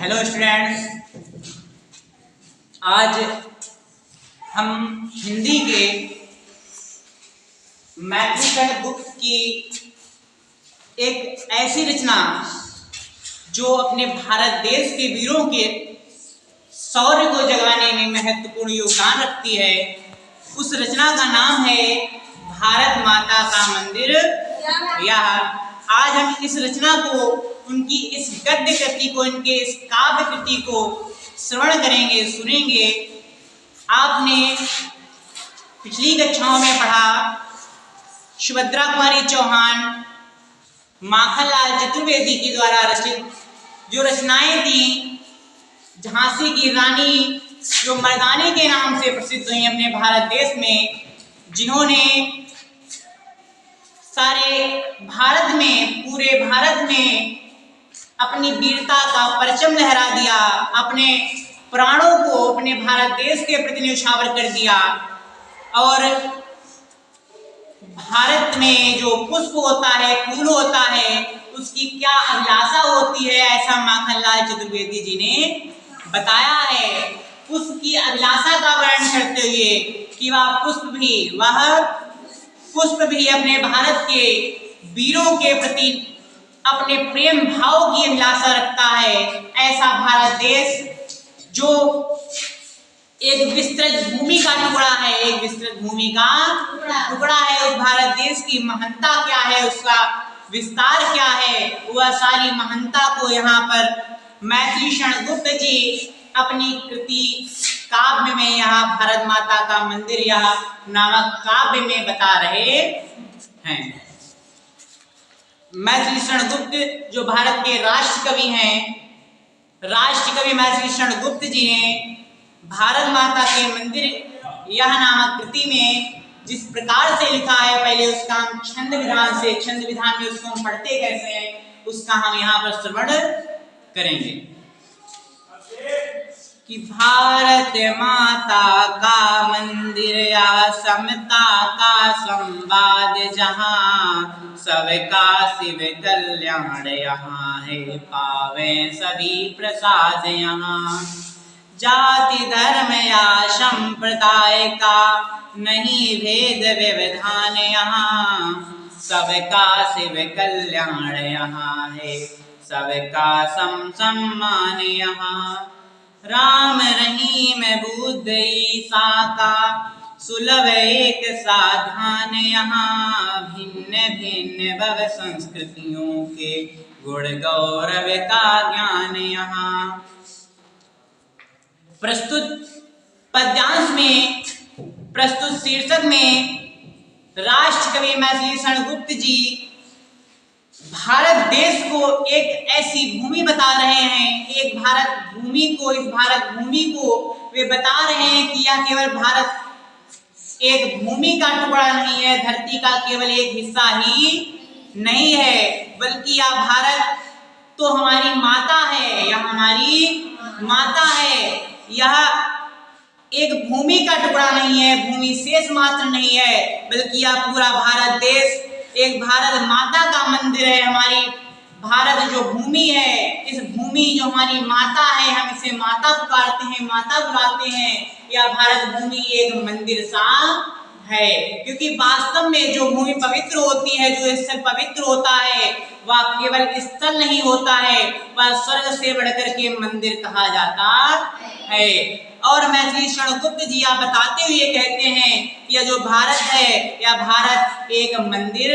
Hello students, आज हम हिंदी के मैथिलीकरण गुप्त की एक ऐसी रचना जो अपने भारत देश के वीरों के शौर्य को जगाने में महत्वपूर्ण योगदान रखती है, उस रचना का नाम है भारत माता का मंदिर। यह आज हम इस रचना को, उनकी इस गद्य कृति को, इनके इस काव्य कृति को श्रवण करेंगे, सुनेंगे। आपने पिछली कक्षाओं में पढ़ा सुभद्रा कुमारी चौहान, माखनलाल चतुर्वेदी के द्वारा रचित जो रचनाएं थी, झांसी की रानी जो मर्दानी के नाम से प्रसिद्ध हुई अपने भारत देश में, जिन्होंने सारे भारत में, पूरे भारत में अपनी वीरता का परचम लहरा दिया, अपने प्राणों को अपने भारत देश के प्रति न्यौछावर कर दिया। और भारत में जो पुष्प होता है, फूल होता है, उसकी क्या अभिलाषा होती है, ऐसा माखनलाल चतुर्वेदी जी ने बताया है। पुष्प की अभिलाषा का वर्णन करते हुए कि वह पुष्प भी अपने भारत के वीरों के प्रति अपने प्रेम भाव की अभिलाषा रखता है। ऐसा भारत देश जो एक विस्तृत भूमि का टुकड़ा है, एक विस्तृत भूमि का टुकड़ा है। उस भारत देश की महानता क्या है, उसका विस्तार क्या है, वह सारी महानता को यहाँ पर मैथिलीकरण गुप्त जी अपनी कृति काव्य में, यहाँ भारत माता का मंदिर यह नामक काव्य में बता रहे हैं। मैथिलीकरण गुप्त जो भारत के राष्ट्र कवि हैं, राष्ट्र कवि मैथिलीकरण गुप्त जी ने भारत माता के मंदिर यह नामक कृति में जिस प्रकार से लिखा है, पहले उसका हम छंद विधान में उसको हम पढ़ते कैसे हैं, उसका हम यहाँ पर श्रवण करेंगे कि भारत माता का मंदिर या समता का संवाद, जहाँ सबका शिव कल्याण यहाँ है, पावे सभी प्रसाद यहाँ। जाति धर्म या संप्रदाय का नहीं भेद व्यवधान यहाँ, सबका शिव कल्याण यहाँ है, सबका सम्मान यहाँ। राम रहीम बुद्ध ईसा का सुलभ एक साधान यहाँ, भिन्न भिन्न भव संस्कृतियों के गुण गौरव का ज्ञान यहाँ। प्रस्तुत पद्यांश में, प्रस्तुत शीर्षक में राष्ट्र कवि मैथिलीकरण गुप्त जी भारत देश को एक ऐसी भूमि बता रहे हैं, एक भारत भूमि को, इस भारत भूमि को वे बता रहे हैं कि यह केवल भारत एक भूमि का टुकड़ा नहीं है, धरती का केवल एक हिस्सा ही नहीं है, बल्कि यह भारत तो हमारी माता है, यह हमारी माता है। यह एक भूमि का टुकड़ा नहीं है, भूमि शेष मात्र नहीं है, बल्कि यह पूरा भारत देश एक भारत माता का मंदिर है। हमारी भारत जो भूमि है, इस भूमि जो हमारी माता है, हम इसे माता पुकारते हैं, माता बुलाते हैं। यह भारत भूमि एक मंदिर सा है, क्योंकि वास्तव में जो भूमि पवित्र होती है, जो स्थल पवित्र होता है, वह केवल स्थल नहीं होता है, वह स्वर्ग से बढ़कर के मंदिर कहा जाता है। और मैथिलीकरण गुप्त जी आप बताते हुए कहते हैं कि यह जो भारत है, यह भारत एक मंदिर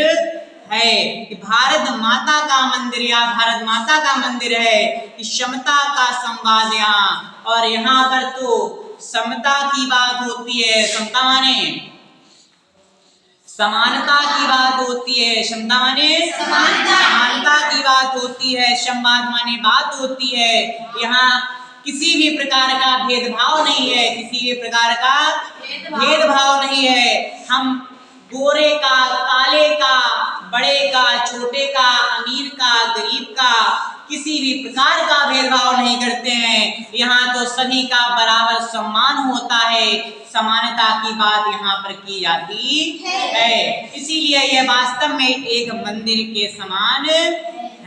है, कि भारत माता का मंदिर या भारत माता का मंदिर है, कि समता का संवाद यहाँ। और यहाँ पर तो समता की बात होती है, समता माने समानता की बात होती है, समता माने समानता की बात होती है, संवाद माने बात होती है। यहाँ किसी भी प्रकार का भेदभाव नहीं है, किसी भी प्रकार का भेदभाव नहीं है। हम गोरे का, काले का, बड़े का, छोटे का, अमीर का, गरीब का, किसी भी प्रकार का भेदभाव नहीं करते हैं। यहाँ तो सभी का बराबर सम्मान होता है, समानता की बात यहाँ पर की जाती है। इसीलिए यह वास्तव में एक मंदिर के समान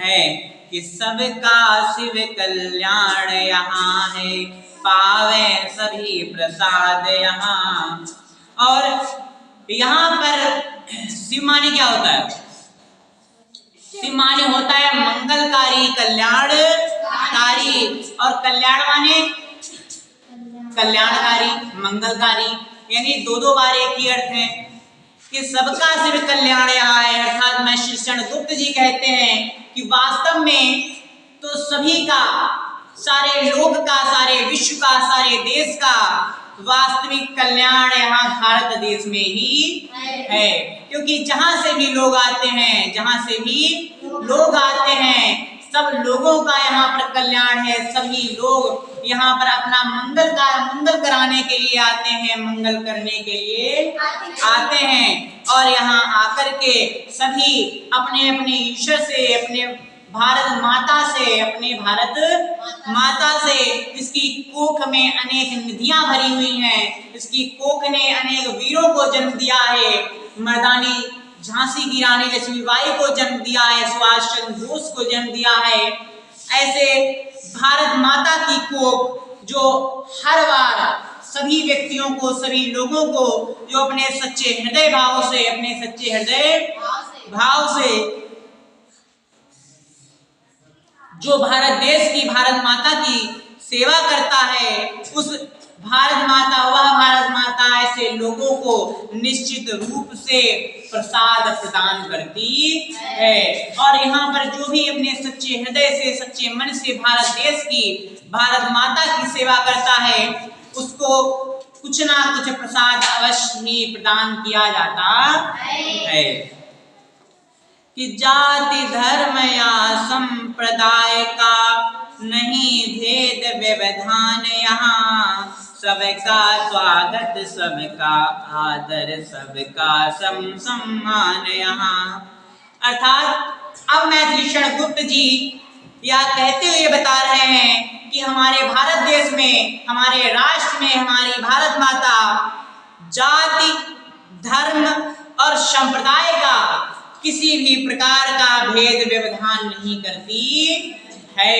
है कि सबका शिव कल्याण यहाँ है, पावे सभी प्रसाद यहाँ। और यहाँ पर शिव माने क्या होता है? शिव माने होता है मंगलकारी, कल्याणकारी। और कल्याण माने कल्याणकारी, मंगलकारी, यानी दो बार एक ही अर्थ है कि सबका शिव कल्याण यहाँ है। अर्थात मैं श्री क्षणगुप्त जी कहते हैं कि वास्तव में तो सभी का, सारे लोक का, सारे विश्व का, सारे देश का वास्तविक कल्याण यहाँ भारत देश में ही है। क्योंकि जहां से भी लोग आते हैं, जहां से भी लोग आते हैं, सब लोगों का यहाँ पर कल्याण है। सभी लोग यहाँ पर अपना मंगल कराने के लिए आते हैं, मंगल करने के लिए आते हैं। और यहाँ आकर के सभी अपने अपने ईश्वर से, अपने भारत माता से, अपने भारत माता से, इसकी कोख में अनेक निधियां भरी हुई हैं, इसकी कोख ने अनेक वीरों को जन्म दिया है। मर्दानी झांसी की रानी लक्ष्मीबाई को जन्म दिया है, सुभाष चंद्र बोस को जन्म दिया है। ऐसे भारत माता की कोख जो हर बार सभी व्यक्तियों को, सभी लोगों को जो अपने सच्चे हृदय भाव से, अपने सच्चे हृदय भाव से जो भारत देश की, भारत माता की सेवा करता है, उस भारत माता, वह भारत माता ऐसे लोगों को निश्चित रूप से प्रसाद प्रदान करती है। और यहाँ पर जो भी अपने सच्चे हृदय से, सच्चे मन से भारत देश की, भारत माता की सेवा करता है, उसको कुछ ना कुछ प्रसाद अवश्य ही प्रदान किया जाता है। कि जाति धर्म या संप्रदाय का नहीं भेद व्यवधान यहाँ, सबका स्वागत, सबका आदर, सबका सम्मान यहाँ। अर्थात अब मैं श्री क्षणगुप्त जी यह कहते हुए बता रहे हैं कि हमारे भारत देश में, हमारे राष्ट्र में, हमारी भारत माता जाति, धर्म और संप्रदाय का किसी भी प्रकार का भेद व्यवधान नहीं करती है।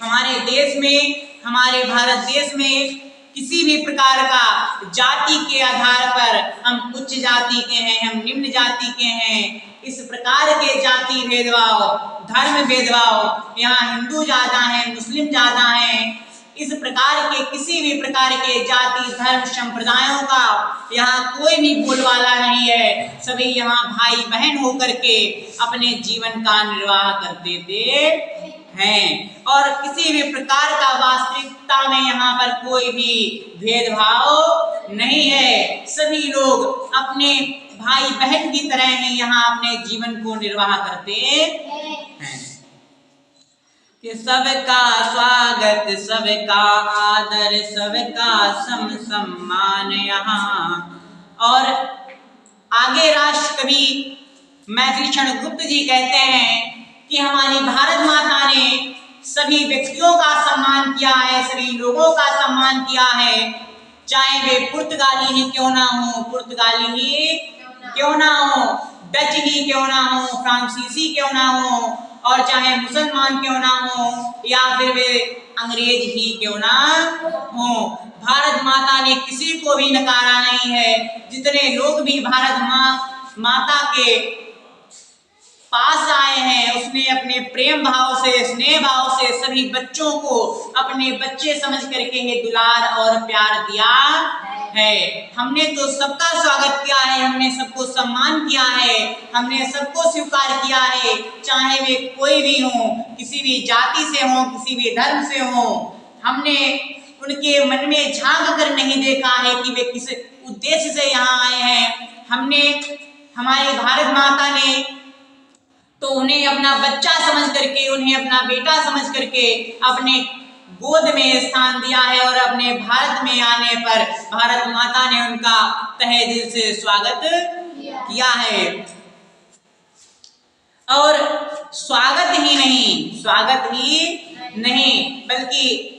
हमारे देश में, हमारे भारत देश में किसी भी प्रकार का जाति के आधार पर हम उच्च जाति के हैं, हम निम्न जाति के हैं, इस प्रकार के जाति भेदभाव, धर्म भेदभाव, यहाँ हिंदू ज्यादा हैं, मुस्लिम ज्यादा हैं, इस प्रकार के किसी भी प्रकार के जाति, धर्म, संप्रदायों का यहाँ कोई भी बोलबाला नहीं है। सभी यहाँ भाई बहन होकर के अपने जीवन का निर्वाह करते थे हैं। और किसी भी प्रकार का वास्तविकता में यहाँ पर कोई भी भेदभाव नहीं है। सभी लोग अपने भाई बहन की तरह ही यहाँ अपने जीवन को निर्वाह करते हैं। कि सबका स्वागत, सबका आदर, सबका सम्मान यहाँ। और आगे राष्ट्र कवि मैथिली क्षणगुप्त जी कहते हैं कि हमारी भारत माता ने सभी व्यक्तियों का सम्मान किया है, सभी लोगों का सम्मान किया है, चाहे वे पुर्तगाली ही क्यों ना हो, पुर्तगाली ही क्यों ना हो, डच ही क्यों ना हो, फ्रांसीसी क्यों ना हो, और चाहे मुसलमान क्यों ना हो, या फिर वे अंग्रेज ही क्यों ना हो। भारत माता ने किसी को भी नकारा नहीं है। जितने लोग भी भारत माता के पास आए हैं, उसने अपने प्रेम भाव से, स्नेह भाव से सभी बच्चों को अपने बच्चे समझ करके ही दुलार और प्यार दिया है। हमने तो सबका स्वागत किया है, हमने सबको सम्मान किया है, हमने सबको स्वीकार किया है, चाहे वे कोई भी हो, किसी भी जाति से हो, किसी भी धर्म से हो। हमने उनके मन में झांक कर नहीं देखा है कि वे किस उद्देश्य से यहाँ आए हैं। हमने, हमारी भारत माता ने तो उन्हें अपना बच्चा समझ करके, उन्हें अपना बेटा समझ करके अपने गोद में स्थान दिया है, और अपने भारत में आने पर भारत माता ने उनका तहे दिल से स्वागत किया है। और स्वागत ही नहीं, बल्कि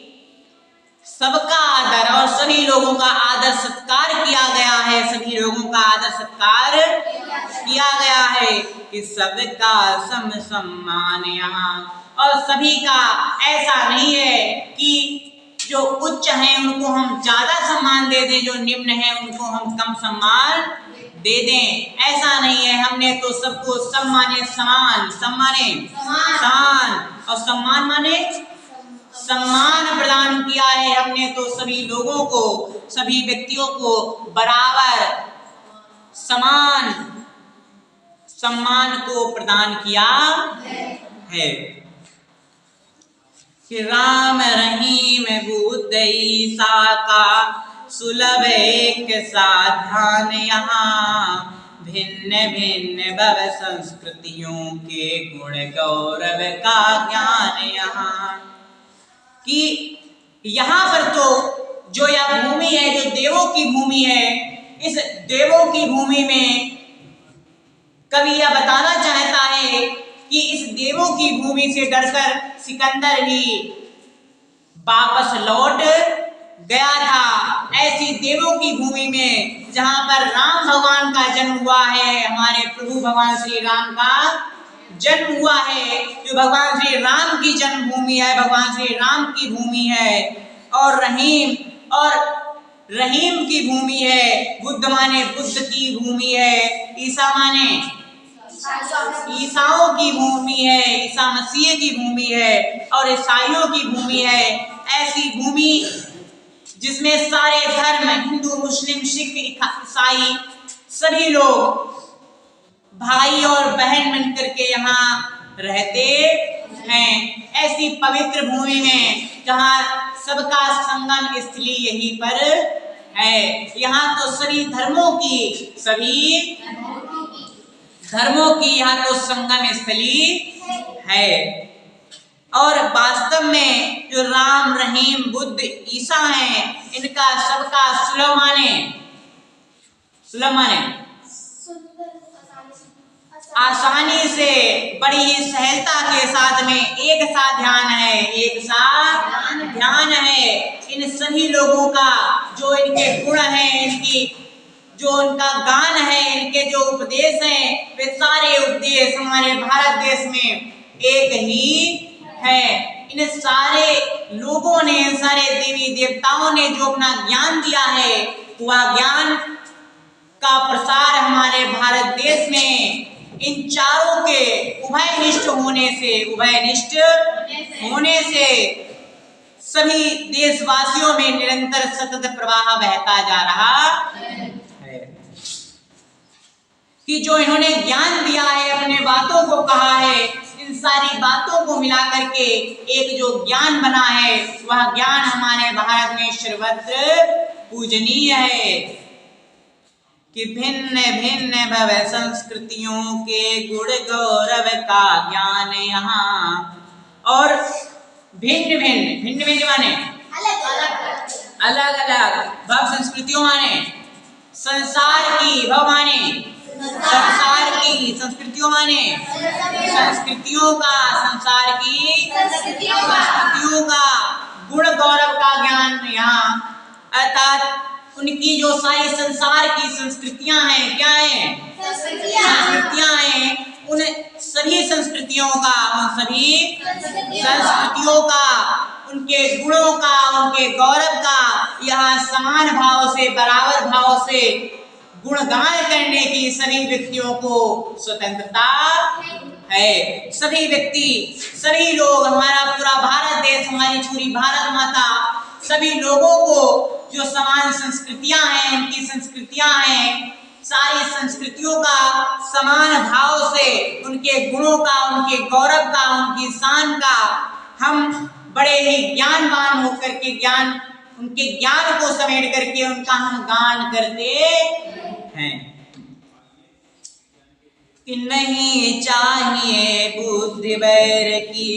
सबका आदर और सभी लोगों का आदर सत्कार किया गया है, सभी लोगों का आदर सत्कार किया गया है कि सबका सम सम्मान यहाँ, और सभी का ऐसा नहीं है कि जो उच्च हैं उनको हम ज्यादा सम्मान दे दें, जो निम्न हैं उनको हम कम सम्मान दे दें, ऐसा नहीं है। हमने तो सबको सम्माने समान, सम्माने समान, और सम्मान माने सम्मान प्रदान किया है। हमने तो सभी लोगों को, सभी व्यक्तियों को बराबर समान सम्मान को प्रदान किया है कि राम रहीम बुद्ध ईसा का सुलभ एक साधान यहाँ, भिन्न भिन्न भव संस्कृतियों के गुण गौरव का ज्ञान यहाँ। कि यहाँ पर तो जो यह भूमि है, जो देवों की भूमि है, इस देवों की भूमि में कवि यह बताना चाहता है कि इस देवों की भूमि से डरकर सिकंदर भी वापस लौट गया था। ऐसी देवों की भूमि में जहां पर राम भगवान का जन्म हुआ है, हमारे प्रभु भगवान श्री राम का जन्म हुआ है, जो भगवान श्री राम की जन्मभूमि है, भगवान श्री राम की भूमि है, और रहीम की भूमि है। बुद्ध माने बुद्ध की भूमि है, ईसा माने ईसाओं की भूमि है, ईसा मसीह की भूमि है, और ईसाइयों की भूमि है। ऐसी भूमि जिसमें सारे धर्म, हिंदू मुस्लिम सिख ईसाई सभी लोग भाई और बहन बनकर के यहाँ रहते हैं। ऐसी पवित्र भूमि में जहाँ सबका संगम स्थली यहीं पर है। यहाँ तो सभी धर्मों की यहाँ तो संगम स्थली है। और वास्तव में जो राम रहीम बुद्ध ईसा हैं, इनका सबका सुलभ माने आसानी से, बड़ी ही सहजता के साथ में एक साथ ध्यान है। इन सभी लोगों का जो इनके गुण हैं, इनकी जो उनका गान है, इनके जो उपदेश हैं, वे सारे उपदेश हमारे भारत देश में एक ही है। इन सारे लोगों ने, सारे देवी देवताओं ने जो अपना ज्ञान दिया है, वह ज्ञान का प्रसार हमारे भारत देश में इन चारों के उभयनिष्ठ होने से सभी देशवासियों में निरंतर सतत प्रवाह बहता जा रहा है। कि जो इन्होंने ज्ञान दिया है, अपने बातों को कहा है, इन सारी बातों को मिला करके एक जो ज्ञान बना है, वह ज्ञान हमारे भारत में सर्वत्र पूजनीय है। कि भिन्न भिन्न भव संस्कृतियों के गुण गौरव का ज्ञान यहाँ, और भिन्न भिन्न माने अलग अलग, भव संस्कृतियों माने संसार की, भव माने संसार की, संस्कृतियों माने संस्कृतियों का, संसार की संस्कृतियों का गुण गौरव का ज्ञान यहाँ, अर्थात उनकी जो सारी संसार की संस्कृतियां हैं, क्या हैं? संस्कृतियां हैं। उन सभी संस्कृतियों का, उन सभी संस्कृतियों का, उनके गुणों का, उनके गौरव का यहाँ समान भाव से, बराबर भाव से गुणगान करने की सभी व्यक्तियों को स्वतंत्रता है। सभी व्यक्ति, सभी लोग, हमारा पूरा भारत देश, हमारी पूरी भारत माता, सभी लोगों को जो समान संस्कृतियां हैं, उनकी संस्कृतियां हैं, सारी संस्कृतियों का समान भाव से, उनके गुणों का, उनके गौरव का, उनकी शान का हम बड़े ही ज्ञानवान होकर के उनके ज्ञान को समेट करके उनका हम गान करते हैं। कि नहीं चाहिए बुद्धि बैर की,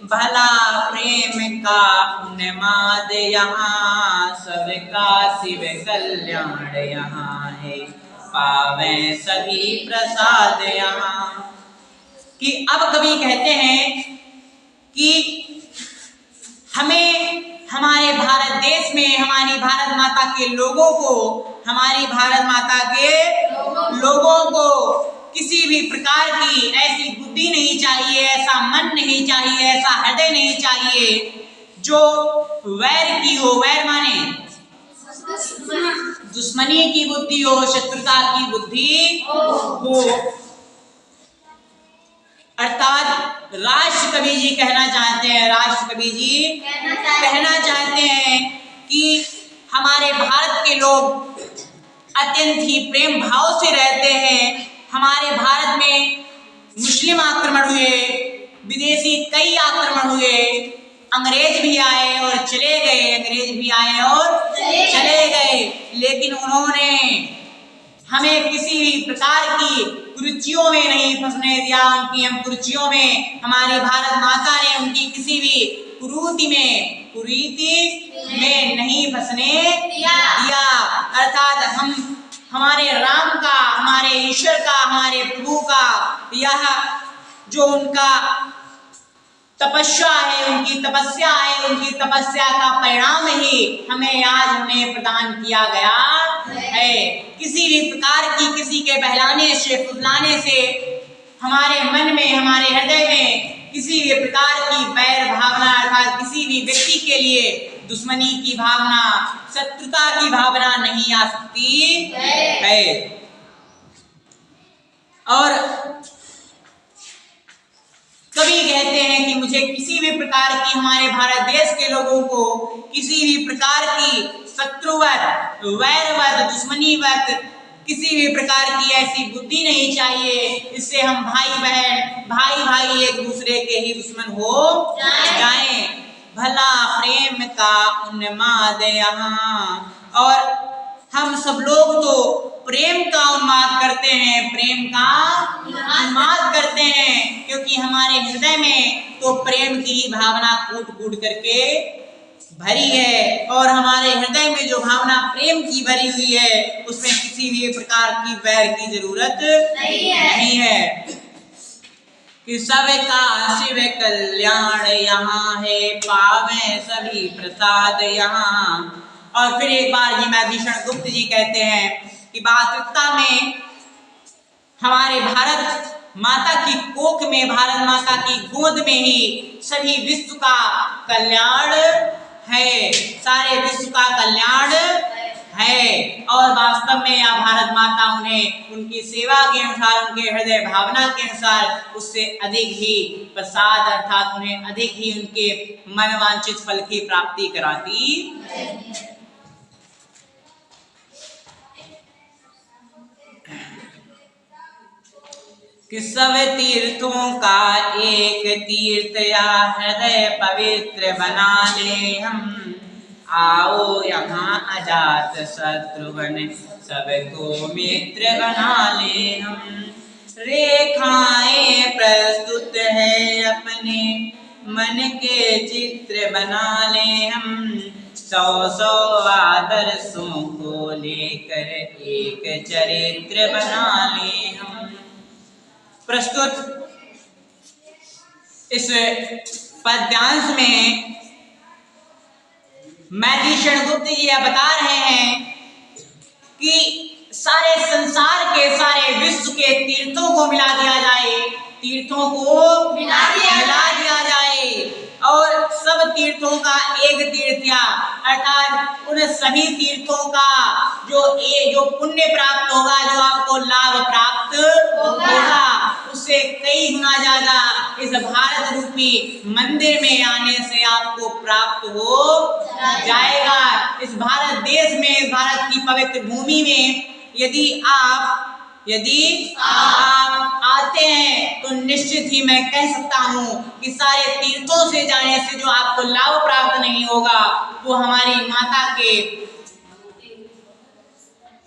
भला प्रेम का उन्माद यहाँ, सबका शिव कल्याण यहाँ है, पावे सभी प्रसाद यहाँ। कि अब कवि कहते हैं कि हमें हमारे भारत देश हमारी भारत माता के लोगों को, हमारी भारत माता के लोगों को किसी भी प्रकार की ऐसी बुद्धि नहीं चाहिए, ऐसा मन नहीं चाहिए, ऐसा हृदय नहीं चाहिए जो वैर की हो। वैर माने दुश्मनी की बुद्धि हो, शत्रुता की बुद्धि हो। अर्थात राष्ट्र कवि जी कहना चाहते हैं, राष्ट्र कवि जी कहना चाहते हैं कि हमारे भारत के लोग अत्यंत ही प्रेम भाव से रहते हैं। हमारे भारत में मुस्लिम आक्रमण हुए, विदेशी कई आक्रमण हुए, अंग्रेज भी आए और चले गए, अंग्रेज भी आए और चले गए, लेकिन उन्होंने हमें किसी भी प्रकार की कुरीतियों में नहीं फंसने दिया। उनकी हम कुरीतियों में, हमारी भारत माता ने उनकी किसी भी कुरीति में नहीं फंसने दिया। अर्थात हम हमारे राम का, हमारे ईश्वर का, हमारे प्रभु का यह जो उनका तपस्या है, उनकी तपस्या है, उनकी तपस्या का परिणाम ही हमें आज उन्हें प्रदान किया गया है। किसी भी प्रकार की किसी के बहलाने से, फुसलाने से हमारे मन में, हमारे हृदय में किसी भी प्रकार की बैर भावना अर्थात किसी भी व्यक्ति के लिए दुश्मनी की भावना, शत्रुता की भावना नहीं आ सकती है। और कवि कहते हैं कि मुझे किसी भी प्रकार की, हमारे भारत देश के लोगों को किसी भी प्रकार की शत्रुवत, वैरवत, दुश्मनीवत किसी भी प्रकार की ऐसी बुद्धि नहीं चाहिए। इससे हम भाई बहन, भाई भाई एक दूसरे के ही दुश्मन हो जाएं। भला प्रेम का उन्माद यहाँ, और हम सब लोग तो प्रेम का उन्माद करते हैं, प्रेम का उन्माद करते हैं, क्योंकि हमारे हृदय में तो प्रेम की ही भावना कूट कूट करके भरी है। और हमारे हृदय में जो भावना प्रेम की भरी हुई है, उसमें किसी भी प्रकार की वैर की जरूरत नहीं है। कि सबका शिव कल्याण यहाँ है, पावे सभी प्रसाद यहाँ। और फिर एक बार जी मैथिलीशरण गुप्त जी कहते हैं कि वास्तविकता में हमारे भारत माता की कोख में, भारत माता की गोद में ही सभी विश्व का कल्याण है, सारे विश्व का कल्याण है। और वास्तव में यह भारत माता उन्हें उनकी सेवा के अनुसार, उनके हृदय भावना के अनुसार उससे अधिक ही प्रसाद अर्थात उन्हें अधिक ही उनके मनवांछित फल की प्राप्ति कराती। कि सब तीर्थों का एक तीर्थ या हृदय पवित्र बना ले हम, आओ यहाँ अजात शत्रुघ्न सबको मित्र बना ले हम। रेखाएं प्रस्तुत है अपने मन के चित्र बना ले हम, 100 आदर्शों को लेकर एक चरित्र बना ले हम। प्रस्तुत इस पद्यांश में मैथिलीशरण गुप्त जी यह बता रहे हैं कि सारे संसार के, सारे विश्व के तीर्थों को मिला दिया जाए, तीर्थों को मिला दिया जाए, और सब तीर्थों का एक तीर्थ या अर्थात उन सभी तीर्थों का जो पुण्य प्राप्त होगा, जो आपको लाभ प्राप्त होगा, उससे कई गुना ज्यादा इस भारत रूपी मंदिर में आने से आपको प्राप्त हो जाएगा। इस भारत देश में, इस भारत की पवित्र भूमि में यदि आप आते हैं तो निश्चित ही मैं कह सकता हूँ कि सारे तीर्थों से जाने से जो आपको लाभ प्राप्त नहीं होगा, वो हमारी माता के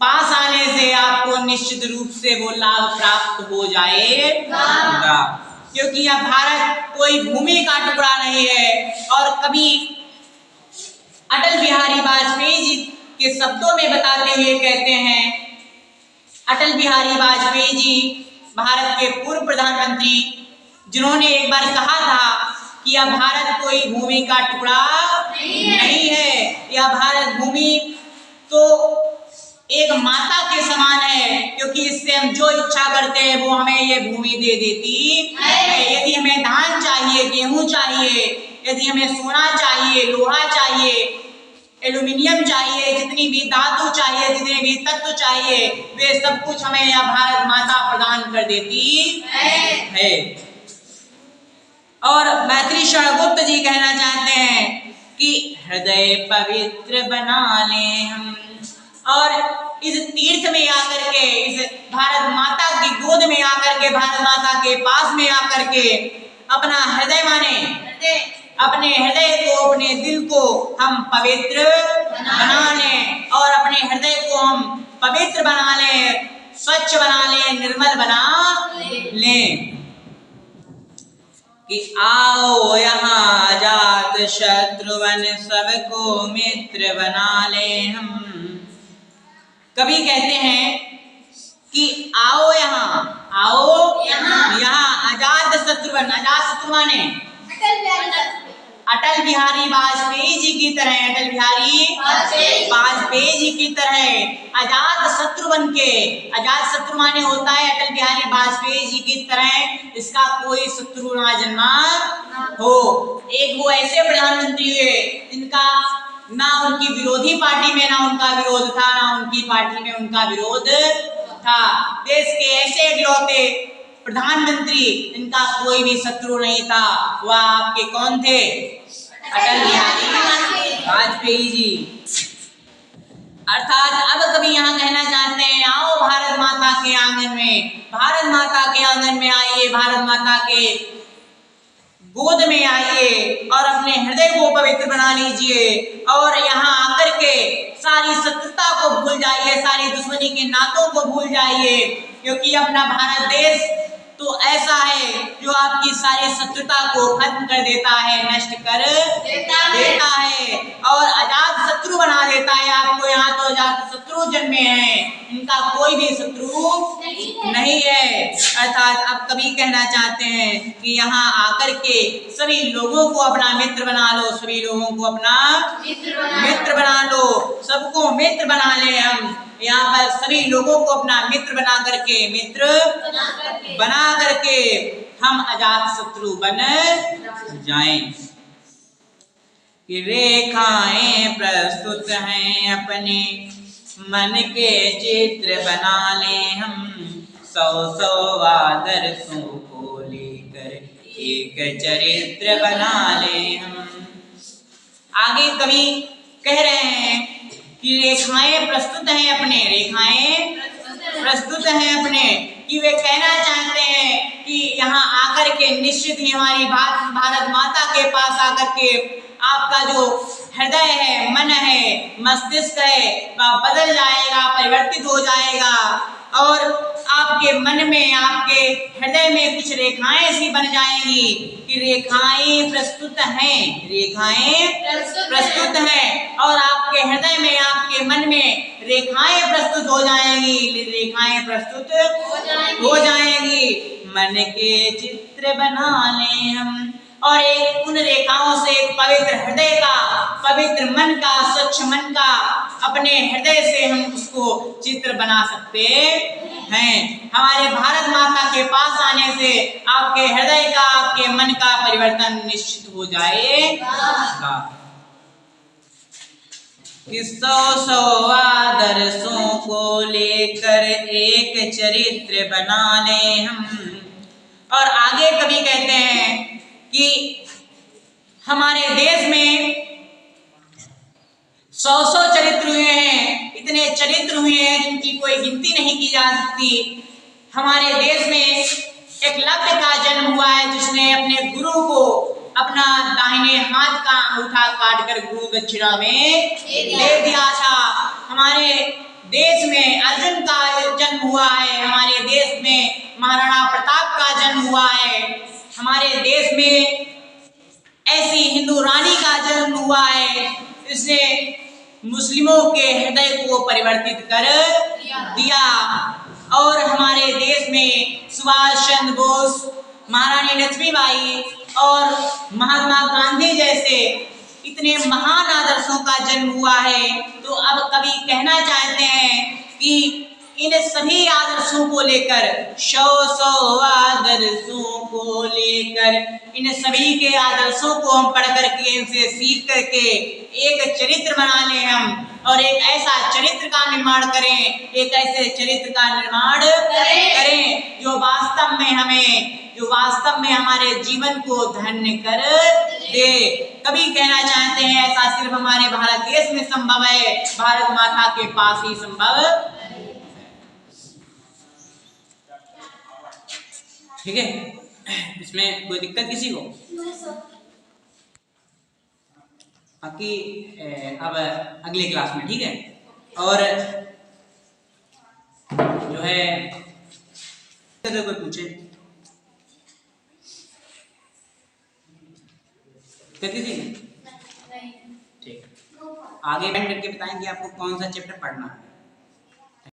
पास आने से आपको निश्चित रूप से वो लाभ प्राप्त हो जाएगा। क्योंकि यह भारत कोई भूमि का टुकड़ा नहीं है। और कभी अटल बिहारी वाजपेयी जी के शब्दों में बताते हुए कहते हैं, अटल बिहारी वाजपेयी जी भारत के पूर्व प्रधानमंत्री, जिन्होंने एक बार कहा था कि यह भारत कोई भूमि का टुकड़ा नहीं है। यह भारत भूमि तो एक माता के समान है, क्योंकि इससे हम जो इच्छा करते हैं वो हमें ये भूमि दे देती है। यदि हमें धान चाहिए, गेहूं चाहिए, यदि हमें सोना चाहिए, लोहा चाहिए, एल्यूमिनियम चाहिए, जितनी भी धातु चाहिए, जितने भी तत्व चाहिए, वे सब कुछ हमें यह भारत माता प्रदान कर देती है। और मैथिली शरणगुप्त जी कहना चाहते हैं कि हृदय पवित्र बना लें हम, और इस तीर्थ में आकर के, इस भारत माता की गोद में आकर के, भारत माता के पास में आकर के अपना हृदय माने, अपने हृदय को, अपने दिल को हम पवित्र बना लें, और अपने हृदय को हम पवित्र बना लें, स्वच्छ बना लें, निर्मल बना लें। कि आओ यहाँ जात शत्रुवन सबको मित्र बना ले हम। कवि कहते हैं कि आओ यहाँ, आओ यहाँ अजात शत्रुवन, अजात शत्रु माने अटल बिहारी वाजपेयी जी की तरह, अटल बिहारी वाजपेयी जी की तरह अजात शत्रु बन के, अजात शत्रु माने होता है अटल बिहारी वाजपेयी जी की तरह इसका कोई शत्रु ना जन्मा हो। एक वो ऐसे प्रधानमंत्री हुए जिनका ना उनकी विरोधी पार्टी में ना उनका विरोध था, ना उनकी पार्टी में उनका विरोध था। देश के ऐसे इकलौते प्रधानमंत्री जिनका कोई भी शत्रु नहीं था, वह आपके कौन थे? अटल बिहारी वाजपेयी जी। अर्थात अब कभी यहाँ कहना चाहते हैं, आओ भारत माता के आंगन में, भारत माता के आंगन में आइए, भारत माता के गोद में आइए और अपने हृदय को पवित्र बना लीजिए, और यहाँ आकर के सारी शत्रुता को भूल जाइए, सारी दुश्मनी के नातों को भूल जाइए, क्योंकि अपना भारत देश तो ऐसा है जो आपकी सारी शत्रुता को खत्म कर देता है, नष्ट कर देता है और अजात शत्रु बना देता है आपको। यहाँ तो अजात शत्रु जन्मे हैं, इनका कोई भी शत्रु नहीं है। अर्थात अब कवि कहना चाहते हैं कि यहाँ आकर के सभी लोगों को अपना मित्र बना लो, सभी लोगों को अपना मित्र बना लो, सबको मित्र बना ले हम। यहाँ पर सभी लोगों को अपना मित्र बना करके, मित्र बना करके हम अजात शत्रु बन जाएं। कि रेखाएं प्रस्तुत हैं अपने मन के चित्र बना लें हम, 100 आदर्शों को लेकर एक चरित्र बना लें हम। आगे कवि कह रहे हैं कि रेखाएं प्रस्तुत हैं अपने, रेखाएं प्रस्तुत हैं अपने, कि वे कहना चाहते हैं कि यहाँ आकर के निश्चित ही हमारी भारत माता के पास आकर के आपका जो हृदय है, मन है, मस्तिष्क है, वह बदल जाएगा, परिवर्तित हो जाएगा, और आपके मन में, आपके हृदय में कुछ रेखाएं ऐसी बन जाएंगी कि रेखाएं प्रस्तुत हैं, रेखाएं प्रस्तुत हैं, और आपके हृदय में, आपके मन में रेखाएं प्रस्तुत हो जाएंगी, रेखाएं प्रस्तुत हो जाएंगी। मन के चित्र बना लें हम, और एक उन रेखाओं से एक पवित्र हृदय का, पवित्र मन का, स्वच्छ मन का अपने हृदय से हम उसको चित्र बना सकते हैं। हमारे भारत माता के पास आने से आपके हृदय का, आपके मन का परिवर्तन निश्चित हो जाएगा। कि 100 आदर्शों को लेकर एक चरित्र बना लें हम। और आगे कवि कहते हैं कि हमारे देश में 100 चरित्र हुए हैं, इतने चरित्र हुए हैं जिनकी कोई गिनती नहीं की जा सकती। हमारे देश में एकलव्य का जन्म हुआ है, जिसने अपने गुरु को अपना दाहिने हाथ का अंगूठा काटकर गुरु दक्षिणा में दे दिया था। हमारे देश में अर्जुन का जन्म हुआ है, हमारे देश में महाराणा प्रताप का जन्म हुआ है, हमारे देश में ऐसी हिंदू रानी का जन्म हुआ है, जिसने मुस्लिमों के हृदय को परिवर्तित कर दिया। और हमारे देश में सुभाष चंद्र बोस, महारानी लक्ष्मीबाई, और महात्मा गांधी जैसे इतने महान आदर्शों का जन्म हुआ है। तो अब कवि कहना चाहते हैं कि इन सभी आदर्शों को लेकर, सौ आदर्शों को लेकर, इन सभी के आदर्शों को हम पढ़ करके, इनसे सीख करके एक चरित्र बना लें हम, और एक ऐसा चरित्र का निर्माण करें, एक ऐसे चरित्र का निर्माण करें जो वास्तव में हमारे जीवन को धन्य कर दे। कभी कहना चाहते हैं ऐसा सिर्फ हमारे भारत देश में संभव है, भारत माता के पास ही संभव। ठीक है, इसमें कोई दिक्कत किसी को? बाकी अब अगली क्लास में, ठीक है। और जो है अगर कोई पूछे किसी, ठीक, आगे बैठ करके बताएंगे आपको कौन सा चैप्टर पढ़ना है।